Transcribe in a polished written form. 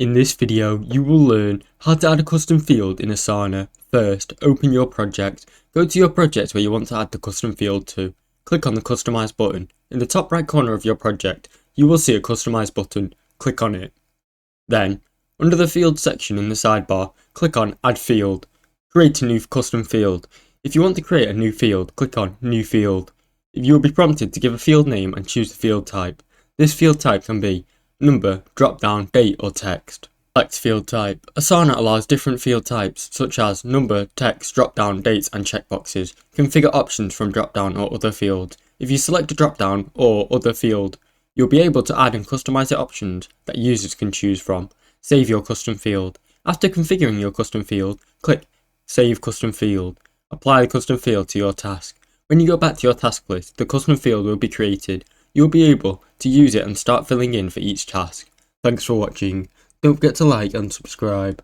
In this video, you will learn how to add a custom field in Asana. First, open your project. Go to your project where you want to add the custom field to. Click on the Customize button. In the top right corner of your project, you will see a Customize button. Click on it. Then, under the Field section in the sidebar, click on Add Field. Create a new custom field. If you want to create a new field, click on New Field. You will be prompted to give a field name and choose the field type. This field type can be number, drop-down, date or text. Select field type. Asana allows different field types such as number, text, drop-down, dates and checkboxes. Configure options from drop-down or other fields. If you select a drop-down or other field, you'll be able to add and customize the options that users can choose from. Save your custom field. After configuring your custom field, click Save Custom Field. Apply the custom field to your task. When you go back to your task list, the custom field will be created. You'll be able to use it and start filling in for each task. Thanks for watching. Don't forget to like and subscribe.